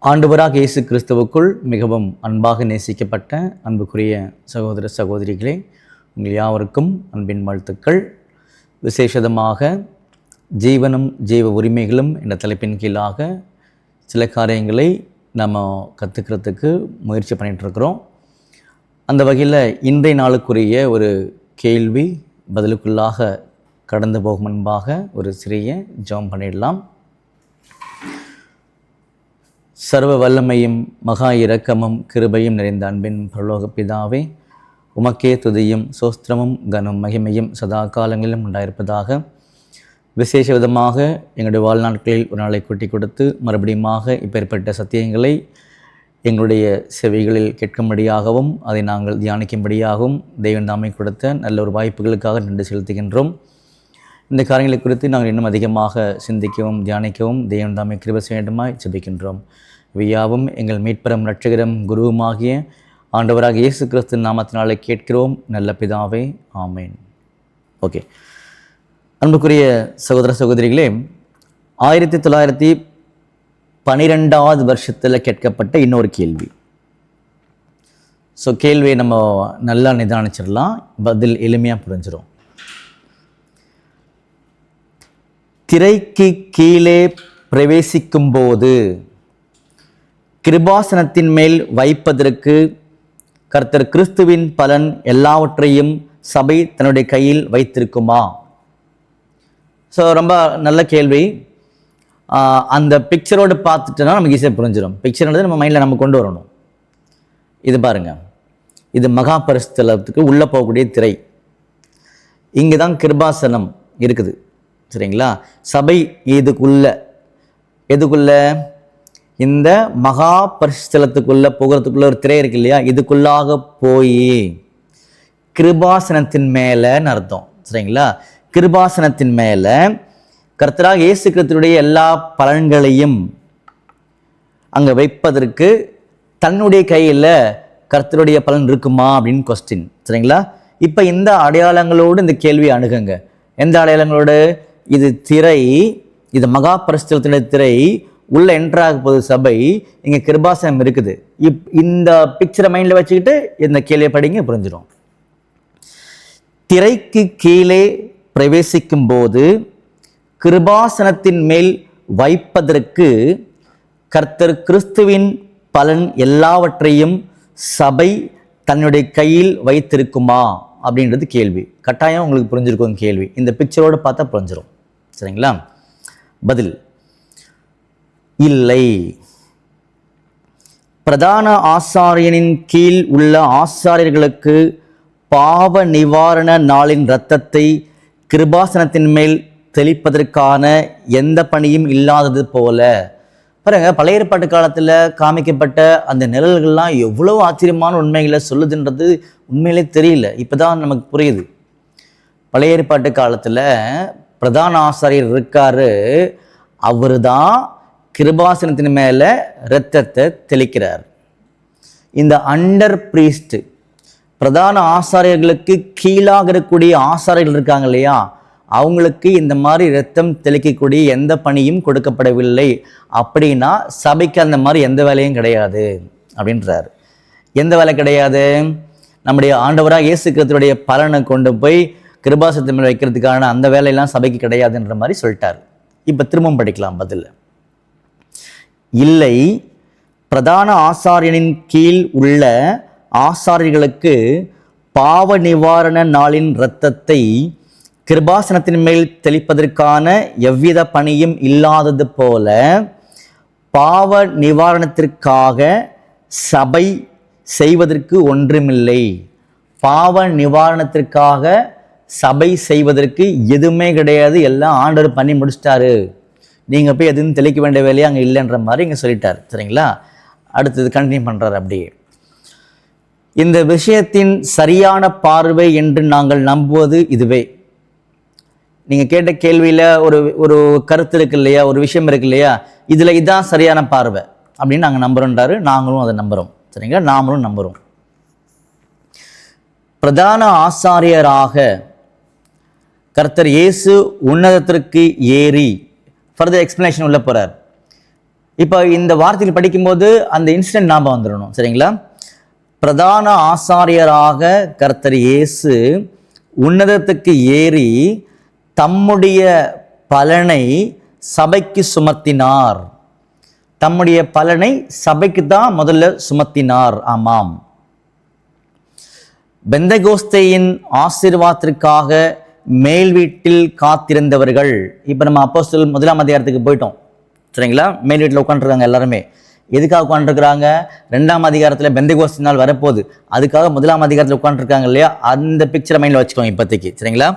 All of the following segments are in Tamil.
ஆண்டவராக இயேசு கிறிஸ்துவுக்குள் மிகவும் அன்பாக நேசிக்கப்பட்ட அன்புக்குரிய சகோதர சகோதரிகளே, உங்கள் யாவருக்கும் அன்பின் வாழ்த்துக்கள். விசேஷமாக ஜீவனும் ஜீவ உரிமைகளும் என்ற தலைப்பின் கீழாக சில காரியங்களை நம்ம கற்றுக்கிறதுக்கு முயற்சி பண்ணிகிட்ருக்குறோம். அந்த வகையில் இன்றைய நாளுக்குரிய ஒரு கேள்வி பதிலுக்குள்ளாக கடந்து போகும் முன்பாக ஒரு சிறிய ஜெபம் பண்ணிடலாம். சர்வ வல்லமையும் மகா இரக்கமும் கிருபையும் நிறைந்த அன்பின் பரலோக பிதாவே, உமக்கே துதியும் சோஸ்திரமும் கனம் மகிமையும் சதா காலங்களிலும் உண்டாயிருப்பதாக. விசேஷ விதமாக எங்களுடைய வாழ்நாட்களில் ஒரு நாளை கூட்டி கொடுத்து மறுபடியுமாக இப்பேற்பட்ட சத்தியங்களை எங்களுடைய செவிகளில் கேட்கும்படியாகவும் அதை நாங்கள் தியானிக்கும்படியாகவும் தெய்வன் தாமை கொடுத்த நல்ல ஒரு வாய்ப்புகளுக்காக நன்றி செலுத்துகின்றோம். இந்த காரியங்களை குறித்து நாங்கள் இன்னும் அதிகமாக சிந்திக்கவும் தியானிக்கவும் தெய்வன் தாமை கிருபை செய்ய வேண்டுமாய் ஜெபிக்கின்றோம். இவையாவும் எங்கள் மீட்பரும் இரட்சகரும் குருவுமாகிய ஆண்டவராக இயேசு கிறிஸ்து நாமத்தினாலே கேட்கிறோம் நல்ல பிதாவே, ஆமேன். ஓகே, அன்புக்குரிய சகோதர சகோதரிகளே, 1912 வருஷத்தில் கேட்கப்பட்ட இன்னொரு கேள்வி. ஸோ கேள்வியை நம்ம நல்லா நிதானிச்சிடலாம், பதில் எளிமையாக புரிஞ்சிடும். திரைக்கு கீழே பிரவேசிக்கும் போது கிருபாசனத்தின் மேல் வைப்பதற்கு கர்த்தர் கிறிஸ்துவின் பலன் எல்லாவற்றையும் சபை தன்னுடைய கையில் வைத்திருக்குமா? ஸோ ரொம்ப நல்ல கேள்வி. அந்த பிக்சரோடு பார்த்துட்டோன்னா நமக்கு ஈஸியாக புரிஞ்சிடும். பிக்சர்ன்றது நம்ம மைண்டில் நம்ம கொண்டு வரணும். இது பாருங்கள், இது மகா பரிசுத்தலத்துக்கு உள்ளே போகக்கூடிய திரை. இங்கே தான் கிருபாசனம் இருக்குது, சரிங்களா? சபை எதுக்குள்ள இந்த மகா பரிசுத்தலத்துக்குள்ளே போகிறதுக்குள்ள ஒரு திரை இருக்கு இல்லையா, இதுக்குள்ளாக போய் கிருபாசனத்தின் மேலேன்னு அர்த்தம், சரிங்களா? கிருபாசனத்தின் மேலே கர்த்தராக இயேசு கிறிஸ்துவுடைய எல்லா பலன்களையும் அங்கே வைப்பதற்கு தன்னுடைய கையில் கர்த்தருடைய பலன் இருக்குமா அப்படின்னு கொஸ்டின், சரிங்களா? இப்போ இந்த அடையாளங்களோடு இந்த கேள்வியை அணுகுங்க. எந்த அடையாளங்களோடு? இது திரை, இது மகா பரிசுத்தலத்தினுடைய திரை, உள்ள என்ட்ராக போகுது சபை, இங்கே கிருபாசனம் இருக்குது. இந்த பிக்சரை மைண்டில் வச்சுக்கிட்டு இந்த கேள்வியை படிங்க, புரிஞ்சிடும். திரைக்கு கீழே பிரவேசிக்கும் போது கிருபாசனத்தின் மேல் வைப்பதற்கு கர்த்தர் கிறிஸ்துவின் பலன் எல்லாவற்றையும் சபை தன்னுடைய கையில் வைத்திருக்குமா அப்படின்றது கேள்வி. கட்டாயம் உங்களுக்கு புரிஞ்சிருக்கும் கேள்வி. இந்த பிக்சரோடு பார்த்தா புரிஞ்சிடும், சரிங்களா? பதில் இல்லை. பிரதான ஆசாரியனின் கீழ் உள்ள ஆசாரியர்களுக்கு பாவ நிவாரண நாளின் இரத்தத்தை கிருபாசனத்தின் மேல் தெளிப்பதற்கான எந்த பணியும் இல்லாதது போல. பாருங்க, பழைய ஏற்பாட்டு காலத்தில் காமிக்கப்பட்ட அந்த நிழல்கள்லாம் எவ்வளோ ஆச்சரியமான உண்மைகளை சொல்லுதுன்றது உண்மையிலே தெரியல, இப்போதான் நமக்கு புரியுது. பழைய ஏற்பாட்டு காலத்தில் பிரதான ஆசாரியர் இருக்காரு, அவர் தான் கிருபாசனத்தின் மேலே இரத்தத்தை தெளிக்கிறார். இந்த அண்டர் பிரீஸ்ட், பிரதான ஆசாரியர்களுக்கு கீழாக இருக்கக்கூடிய ஆசாரியர்கள் இருக்காங்க இல்லையா, அவங்களுக்கு இந்த மாதிரி இரத்தம் தெளிக்கக்கூடிய எந்த பணியும் கொடுக்கப்படவில்லை. அப்படின்னா சபைக்கு அந்த மாதிரி எந்த வேலையும் கிடையாது அப்படின்றார். எந்த வேலை கிடையாது? நம்முடைய ஆண்டவராக இயேசு கிறிஸ்துவுடைய பலனை கொண்டு போய் கிருபாசனத்தின் மேல் வைக்கிறதுக்கான அந்த வேலையெல்லாம் சபைக்கு கிடையாதுன்ற மாதிரி சொல்லிட்டார். இப்போ திரும்பவும் படிக்கலாம் பதில். இல்லை, பிரதான ஆசாரியனின் கீழ் உள்ள ஆசாரியர்களுக்கு பாவ நிவாரண நாளின் இரத்தத்தை கிருபாசனத்தின் மேல் தெளிப்பதற்கான எவ்வித பணியும் இல்லாதது போல பாவ நிவாரணத்திற்காக சபை செய்வதற்கு ஒன்றுமில்லை. பாவ நிவாரணத்திற்காக சபை செய்வதற்கு எதுவுமே கிடையாது, எல்லாம் ஆண்டவர் பண்ணி முடிச்சிட்டாரு, நீங்கள் போய் எதுவும் தெளிக்க வேண்டிய வேலையை அங்கே இல்லைன்ற மாதிரி இங்கே சொல்லிட்டார், சரிங்களா? அடுத்தது கண்டினியூ பண்ணுறாரு. அப்படியே இந்த விஷயத்தின் சரியான பார்வை என்று நாங்கள் நம்புவது இதுவே. நீங்கள் கேட்ட கேள்வியில் ஒரு கருத்து இருக்கு இல்லையா, ஒரு விஷயம் இருக்கு இல்லையா, இதில் இதுதான் சரியான பார்வை அப்படின்னு நாங்கள் நம்புகிறோன்றாரு. நாங்களும் அதை நம்புகிறோம், சரிங்களா? நாமளும் நம்புகிறோம். பிரதான ஆசாரியராக கர்த்தர் இயேசு உன்னதத்திற்கு ஏறி ஃபர்தர் எக்ஸ்பிளனேஷன் உள்ள போகிறார். இப்போ இந்த வார்த்தையில் படிக்கும்போது அந்த இன்சிடென்ட் ஞாபகம் வந்துடணும், சரிங்களா? பிரதான ஆசாரியராக கர்த்தர் இயேசு உன்னதத்துக்கு ஏறி தம்முடைய பலனை சபைக்கு சுமத்தினார். தம்முடைய பலனை சபைக்கு தான் முதல்ல சுமத்தினார். ஆமாம், பெந்தகோஸ்தேயின் ஆசீர்வாதத்திற்காக மேல் வீட்டில் காத்திருந்தவர்கள். இப்போ நம்ம அப்போஸ்தலர் 1ஆம் அதிகாரத்துக்கு போயிட்டோம், சரிங்களா? மேல் வீட்டில் உட்காந்துருக்காங்க எல்லாருமே. எதுக்காக உட்காந்துருக்குறாங்க? 2ஆம் அதிகாரத்தில் பெந்தகோஸ்தே நாள் வரப்போகுது, அதுக்காக 1ஆம் அதிகாரத்தில் உட்காந்துருக்காங்க இல்லையா? அந்த பிக்சரை மைண்டில் வச்சுக்கோங்க இப்போதைக்கு, சரிங்களா?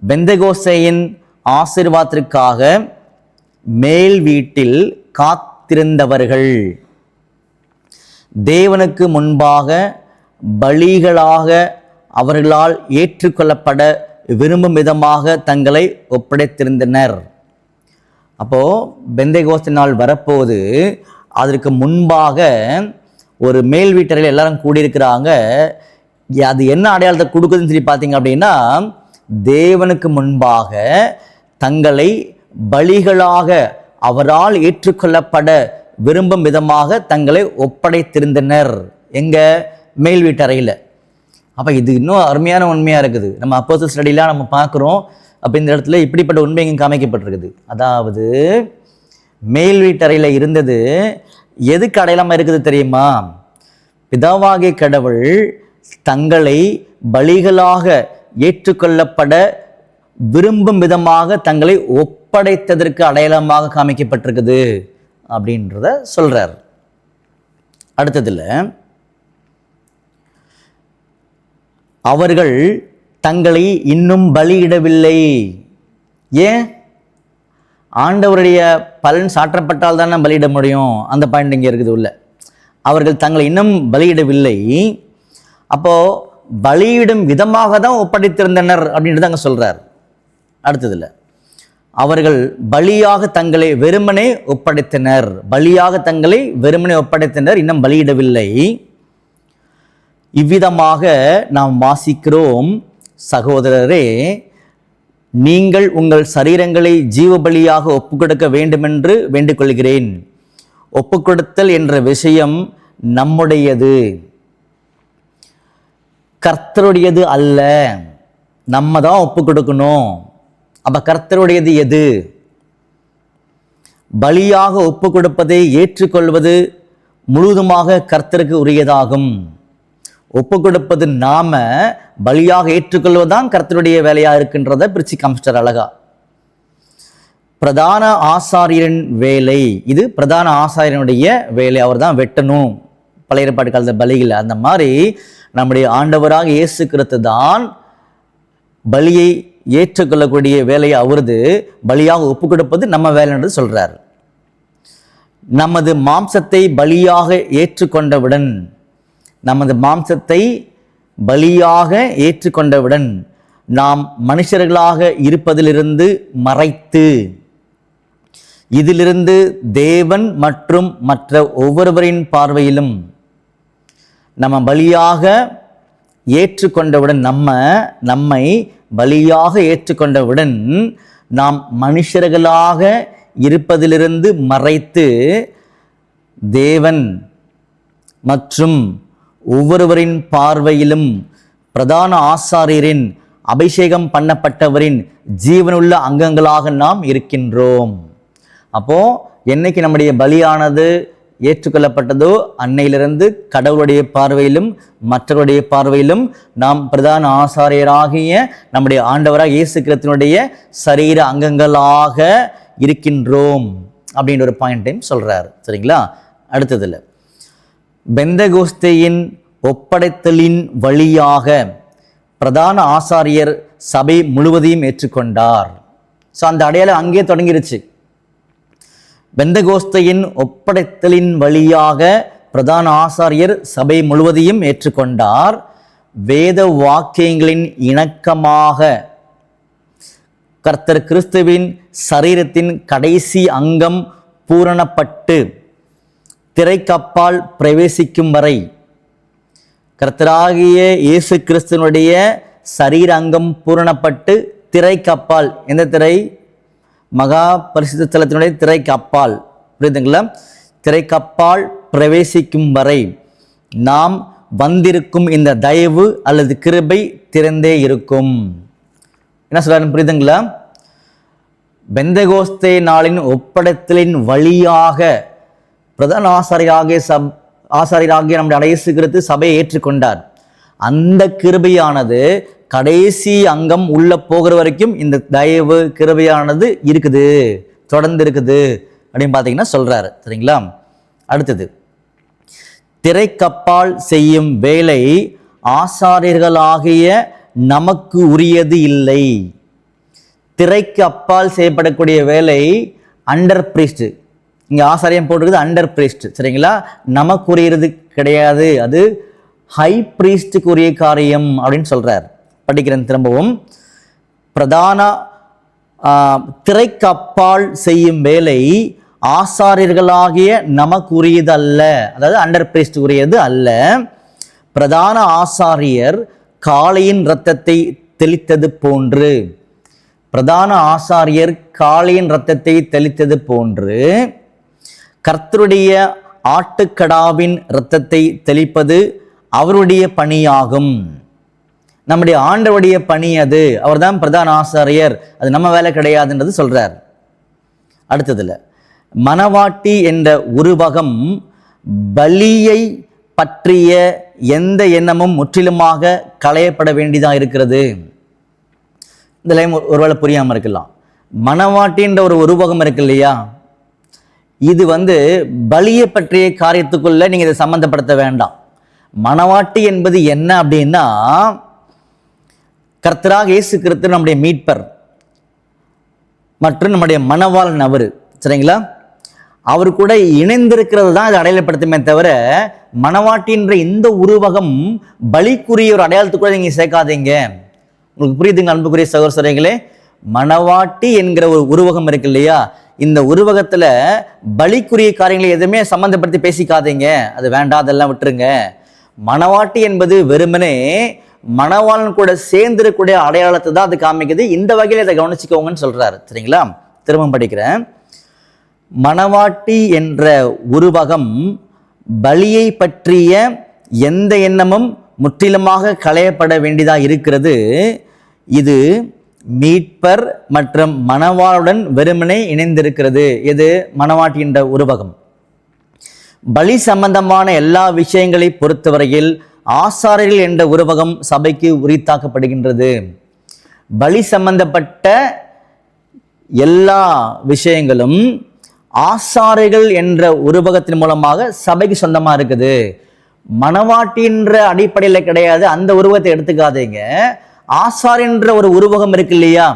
பெந்தகோஸ்தேயின் ஆசீர்வாதத்திற்காக மேல் வீட்டில் காத்திருந்தவர்கள் தேவனுக்கு முன்பாக பலிகளாக அவர்களால் ஏற்றுக்கொள்ளப்பட விரும்பும் விதமாக தங்களை ஒப்படைத்திருந்தனர். அப்போ பெந்தகோஸ்தே நாள் வரப்போது, அதற்கு முன்பாக ஒரு மேல் வீட்டறையில் எல்லாரும் கூடியிருக்கிறாங்க. அது என்ன அடையாளத்தை கொடுக்குதுன்னு சொல்லி பார்த்தீங்க அப்படின்னா, தேவனுக்கு முன்பாக தங்களை பலிகளாக அவரால் ஏற்றுக்கொள்ளப்பட விரும்பும் விதமாக தங்களை ஒப்படைத்திருந்தனர். எங்க? மேல் வீட்டறையில். அப்போ இது இன்னும் அருமையான உண்மையாக இருக்குது. நம்ம அப்போஸ்தலர் ஸ்டடிலாம் நம்ம பார்க்குறோம். அப்போ இந்த இடத்துல இப்படிப்பட்ட உண்மை இங்கே காமிக்கப்பட்டிருக்குது. அதாவது மேல் வீட்டறையில் இருந்தது எதுக்கு அடையாளமாக இருக்குது தெரியுமா? பிதாவாகிய கடவுள் தங்களை பலிகளாக ஏற்றுக்கொள்ளப்பட விரும்பும் விதமாக தங்களை ஒப்படைத்ததற்கு அடையாளமாக காமிக்கப்பட்டிருக்குது அப்படின்றத சொல்றார். அடுத்ததுல, அவர்கள் தங்களை இன்னும் பலியிடவில்லை. ஏன்? ஆண்டவருடைய பலன் சாற்றப்பட்டால் தானே பலியிட முடியும். அந்த பாயிண்ட் இங்கே இருக்குது உள்ள. அவர்கள் தங்களை இன்னும் பலியிடவில்லை. அப்போ பலியிடும் விதமாக தான் ஒப்படைத்திருந்தனர் அப்படின்றது அங்கே சொல்றார். அடுத்ததுல, அவர்கள் பலியாக தங்களை வெறுமனே ஒப்படைத்தனர். பலியாக தங்களை வெறுமனே ஒப்படைத்தனர், இன்னும் பலியிடவில்லை. இவ்விதமாக நாம் வாசிக்கிறோம், சகோதரரே, நீங்கள் உங்கள் சரீரங்களை ஜீவ பலியாக ஒப்புக்கொடுக்க வேண்டுமென்று வேண்டிக் கொள்கிறேன். ஒப்புக்கொடுத்தல் என்ற விஷயம் நம்முடையது, கர்த்தருடையது அல்ல. நம்ம தான் ஒப்பு கொடுக்கணும். அப்ப கர்த்தருடையது எது? பலியாக ஒப்பு கொடுப்பதை ஏற்றுக்கொள்வது முழுவதுமாக கர்த்தருக்கு உரியதாகும். ஒப்பு கொடுப்பது நாம, பலியாக ஏற்றுக்கொள்வதுதான் கர்த்தருடைய வேலையா இருக்கின்றத பிரிச்சு காமிச்சிட்டார் அழகா. பிரதான ஆசாரியரின் வேலை இது. பிரதான ஆசாரியனுடைய வேலை, அவர் தான் வெட்டணும். பழைய ஏற்பாட்டு காலத்த பலிகள் அந்த மாதிரி நம்முடைய ஆண்டவராக இயேசு கிறிஸ்து தான் பலியை ஏற்றுக்கொள்ளக்கூடிய வேலையை அவரது. பலியாக ஒப்பு கொடுப்பது நம்ம வேலை என்று சொல்றார். நமது மாம்சத்தை பலியாக ஏற்றுக்கொண்டவுடன், நமது மாம்சத்தை பலியாக ஏற்றுக்கொண்டவுடன் நாம் மனுஷர்களாக இருப்பதிலிருந்து மறைத்து, இதிலிருந்து தேவன் மற்றும் மற்ற ஒவ்வொருவரின் பார்வையிலும் நம்ம பலியாக ஏற்றுக்கொண்டவுடன், நம்மை பலியாக ஏற்றுக்கொண்டவுடன் நாம் மனுஷர்களாக இருப்பதிலிருந்து மறைத்து தேவன் மற்றும் ஒவ்வொருவரின் பார்வையிலும் பிரதான ஆசாரியரின் அபிஷேகம் பண்ணப்பட்டவரின் ஜீவனுள்ள அங்கங்களாக நாம் இருக்கின்றோம். அப்போ என்னைக்கு நம்முடைய பலியானது ஏற்றுக்கொள்ளப்பட்டதோ அன்னையிலிருந்து கடவுளுடைய பார்வையிலும் மற்றவருடைய பார்வையிலும் நாம் பிரதான ஆசாரியராகிய நம்முடைய ஆண்டவராக இயேசு கிறிஸ்துவினுடைய சரீர அங்கங்களாக இருக்கின்றோம் அப்படின்ற ஒரு பாயிண்டையும் சொல்றாரு. சரிங்களா? அடுத்ததுல, பெந்தகோஸ்தேயின் ஒப்படைத்தலின் வழியாக பிரதான ஆசாரியர் சபை முழுவதையும் ஏற்றுக்கொண்டார். ஸோ அந்த அடையாளம் அங்கே தொடங்கிருச்சு. பெந்தகோஸ்தேயின் ஒப்படைத்தலின் வழியாக பிரதான ஆசாரியர் சபை முழுவதையும் ஏற்றுக்கொண்டார். வேத வாக்கியங்களின் இணக்கமாக கர்த்தர் கிறிஸ்துவின் சரீரத்தின் கடைசி அங்கம் பூரணப்பட்டு திரைக்கப்பால் பிரவேசிக்கும் வரை, கர்த்தராகிய இயேசு கிறிஸ்துவனுடைய சரீர அங்கம் பூரணப்பட்டு திரைக்கப்பால், எந்த திரை? மகா பரிசுத்த ஸ்தலத்தினுடைய திரைக்கு அப்பால், புரியுதுங்களா? திரைக்கப்பால் பிரவேசிக்கும் வரை நாம் வந்திருக்கும் இந்த தயவு அல்லது கிருபை திறந்தே இருக்கும். என்ன சொல்றாரு புரியுதுங்களா? பெந்தகோஸ்தே நாளின் ஒப்படைத்தலின் வழியாக பிரதான ஆசாரியராகிய நம்முடைய இயேசு கிறிஸ்து சபையை ஏற்றுக்கொண்டார். அந்த கிருபையானது கடைசி அங்கம் உள்ள போகிற வரைக்கும் இந்த தயவு கிருபையானது இருக்குது, தொடர்ந்து இருக்குது அப்படின்னு பார்த்தீங்கன்னா சொல்றாரு. சரிங்களா? அடுத்தது, திரைக்கப்பால் செய்யும் வேலை ஆசாரியர்களாகிய நமக்கு உரியது இல்லை. திரைக்கு அப்பால் செய்யப்படக்கூடிய வேலை அண்டர் பிரீஸ்ட். இங்கே ஆசாரியம் போட்டிருக்குது அண்டர் பிரீஸ்ட். சரிங்களா? நமக்குரியது கிடையாது, அது ஹை பிரீஸ்டுக்கு உரிய காரியம் அப்படின்னு சொல்றார். படிக்கிறேன் திரும்பவும். பிரதான திரைக்கு அப்பால் செய்யும் வேலை ஆசாரியர்களாகிய நமக்கு உரியது அல்ல, அதாவது அண்டர் பிரீஸ்ட் உரியது அல்ல. பிரதான ஆசாரியர் காளையின் இரத்தத்தை தெளித்தது போன்று, பிரதான ஆசாரியர் காளையின் இரத்தத்தை தெளித்தது போன்று கர்த்தருடைய ஆட்டுக்கடாவின் இரத்தத்தை தெளிப்பது அவருடைய பணியாகும். நம்முடைய ஆண்டவருடைய பணி அது, அவர்தான் பிரதான ஆசாரியர், அது நம்ம வேலை கிடையாதுன்றது சொல்றார். அடுத்ததுல, மணவாட்டி என்ற உருவகம் பலியை பற்றிய எந்த எண்ணமும் முற்றிலுமாக களையப்பட வேண்டியதாக இருக்கிறது. இந்த லைன் ஒருவேளை புரியாமல் இருக்கலாம். மணவாட்டின்ற ஒரு உருவகம் இருக்கு இல்லையா, இது பலியை பற்றிய காரியத்துக்குள்ள நீங்க இதை சம்பந்தப்படுத்த வேண்டாம். மணவாட்டி என்பது என்ன அப்படின்னா, கர்த்தராக இயேசு கிறிஸ்து நம்முடைய மீட்பர் மற்றும் நம்முடைய மணவாளன் அவரு. சரிங்களா? அவர் கூட இணைந்திருக்கிறது தான் அது அடையாளப்படுத்துமே தவிர, மணவாட்டின்ற இந்த உருவகம் பலிக்குரிய ஒரு அடையாளத்துக்குள்ள நீங்க சேர்க்காதீங்க. உங்களுக்கு புரியுதுங்க அன்புக்குரிய சகோதரர்களே? மணவாட்டி என்கிற ஒரு உருவகம் இருக்கு இல்லையா, இந்த உருவகத்துல பலிக்குரிய காரியங்களை எதுவுமே சம்பந்தப்படுத்தி பேசிக்காதீங்க, அது வேண்டாம், அதெல்லாம் விட்டுருங்க. மணவாட்டி என்பது வெறுமனே மணவாளன் கூட சேர்ந்திருக்கக்கூடிய அடையாளத்தை தான் அது காமிக்குது. இந்த வகையில் இதை கவனிச்சுக்கோங்கன்னு சொல்றாரு. சரிங்களா? திரும்ப படிக்கிறேன். மணவாட்டி என்ற உருவகம் பலியை பற்றிய எந்த எண்ணமும் முற்றிலுமாக களையப்பட வேண்டியதாக இருக்கிறது. இது மீட்பர் மற்றும் மணவாளுடன் வெறுமனே இணைந்திருக்கிறது. இது மணவாட்டி என்ற உருவகம். பலி சம்பந்தமான எல்லா விஷயங்களை பொறுத்தவரையில் ஆசாரியர்கள் என்ற உருவகம் சபைக்கு உரித்தாக்கப்படுகின்றது. பலி சம்பந்தப்பட்ட எல்லா விஷயங்களும் ஆசாரியர்கள் என்ற உருவகத்தின் மூலமாக சபைக்கு சொந்தமா இருக்குது. மணவாட்டின்ற அடிப்படையில் கிடையாது, அந்த உருவத்தை எடுத்துக்காதீங்க. ஆசாரியன்ற ஒரு உருவகம் இருக்கு இல்லையா,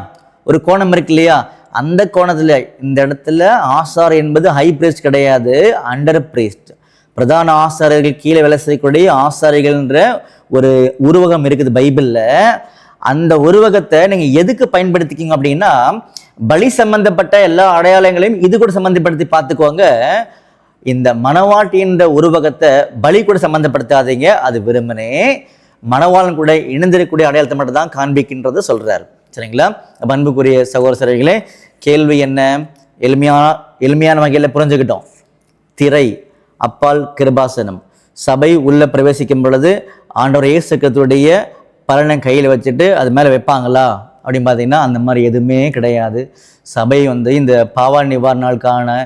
ஒரு கோணம் இருக்கு இல்லையா, அந்த கோணத்துல இந்த இடத்துல ஆசார் என்பது ஹை பிரீஸ்ட் கிடையாது, அண்டர் பிரீஸ்ட். பிரதான ஆசாரியர்கள் கீழே வேலை செய்யக்கூடிய ஆசாரியர்கள்ன்ற ஒரு உருவகம் இருக்குது பைபிள்ல. அந்த உருவகத்தை நீங்க எதுக்கு பயன்படுத்திக்கிங்க அப்படின்னா, பலி சம்பந்தப்பட்ட எல்லா அடையாளங்களையும் இது கூட சம்பந்தப்படுத்தி பார்த்துக்கோங்க. இந்த மணவாட்டின்ற உருவகத்தை பலி கூட சம்பந்தப்படுத்தாதீங்க, அது வெறுமனே மணவாளன் கூட இணைந்திருக்கக்கூடிய அடையாளத்தை மட்டும் தான் காண்பிக்கின்றது சொல்றாரு. சரிங்களா? அன்புக்குரிய சகோதரர்களே, கேள்வி என்ன? எளிமையான வகையில் புரிஞ்சுக்கிட்டோம். திரை அப்பால் கிருபாசனம், சபை உள்ள பிரவேசிக்கும் பொழுது ஆண்டவர் இயேசு கிறிஸ்துவுடைய பலனை கையில் வச்சுட்டு அது மேலே வைப்பாங்களா அப்படின்னு பார்த்தீங்கன்னா அந்த மாதிரி எதுவுமே கிடையாது. சபை இந்த பாவ நிவாரணாளுக்கான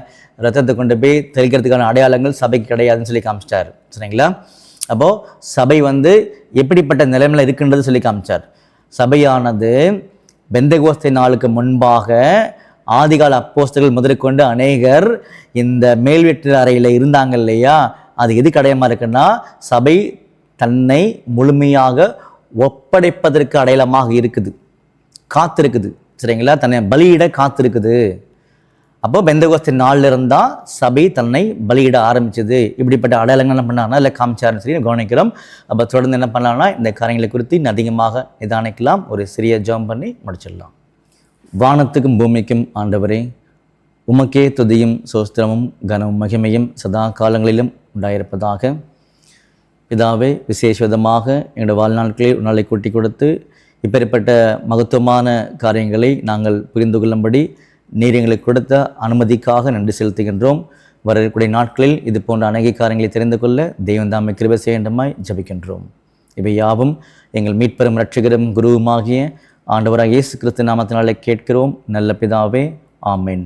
ரத்தத்தை கொண்டு போய் தெளிக்கிறதுக்கான அடையாளங்கள் சபைக்கு கிடையாதுன்னு சொல்லி காமிச்சிட்டார். சரிங்களா? அப்போது சபை எப்படிப்பட்ட நிலைமையில் இருக்குன்றது சொல்லி காமிச்சார். சபையானது பெந்தகோஸ்தே நாளுக்கு முன்பாக ஆதிகால அப்போஸ்தலர்கள் முதற்கொண்டு அநேகர் இந்த மேல்வீட்டு அறையில் இருந்தாங்க இல்லையா, அது எதுக்கு அடையாளமாக இருக்குன்னா, சபை தன்னை முழுமையாக ஒப்படைப்பதற்கு அடையாளமாக இருக்குது, காத்திருக்குது. சரிங்களா? தன்னை பலியிட காத்திருக்குது. அப்போ பெந்தகோஸ்தே நாளில் இருந்தால் சபை தன்னை பலியிட ஆரம்பிச்சது. இப்படிப்பட்ட அடையாளங்கள் என்ன பண்ணாங்கன்னா இல்லை காமிச்சாருன்னு சொல்லி கவனிக்கிறோம். அப்போ தொடர்ந்து என்ன பண்ணலாம்னா இந்த காரியங்களை குறித்து இன்னும் அதிகமாக நிதானிக்கலாம். ஒரு சிறிய ஜெபம் பண்ணி முடிச்சிடலாம். வானத்துக்கும் பூமிக்கும் ஆண்டவரே, உமக்கே துதியும் சோஸ்திரமும் கனமும் மகிமையும் சதா காலங்களிலும் உண்டாயிருப்பதாக. பிதாவே, விசேஷவிதமாக எங்களுடைய வாழ்நாட்களில் நாளை கூட்டி கொடுத்து இப்பேற்பட்ட மகத்துவமான காரியங்களை நாங்கள் புரிந்து கொள்ளும்படி நீர் எங்களுக்கு கொடுத்த அனுமதிக்காக நன்றி செலுத்துகின்றோம். வரக்கூடிய நாட்களில் இது போன்ற அநேக காரியங்களை தெரிந்து கொள்ள தெய்வம் தாமே கிருபை செய்யண்டுமாய் ஜெபிக்கின்றோம். இவை யாவும் எங்கள் மீட்பெரும் இரட்சகரும் குருவுமாகிய ஆண்டவராக இயேசு கிறிஸ்து நாமத்தினாலே கேட்கிறோம் நல்ல பிதாவே. ஆமென்.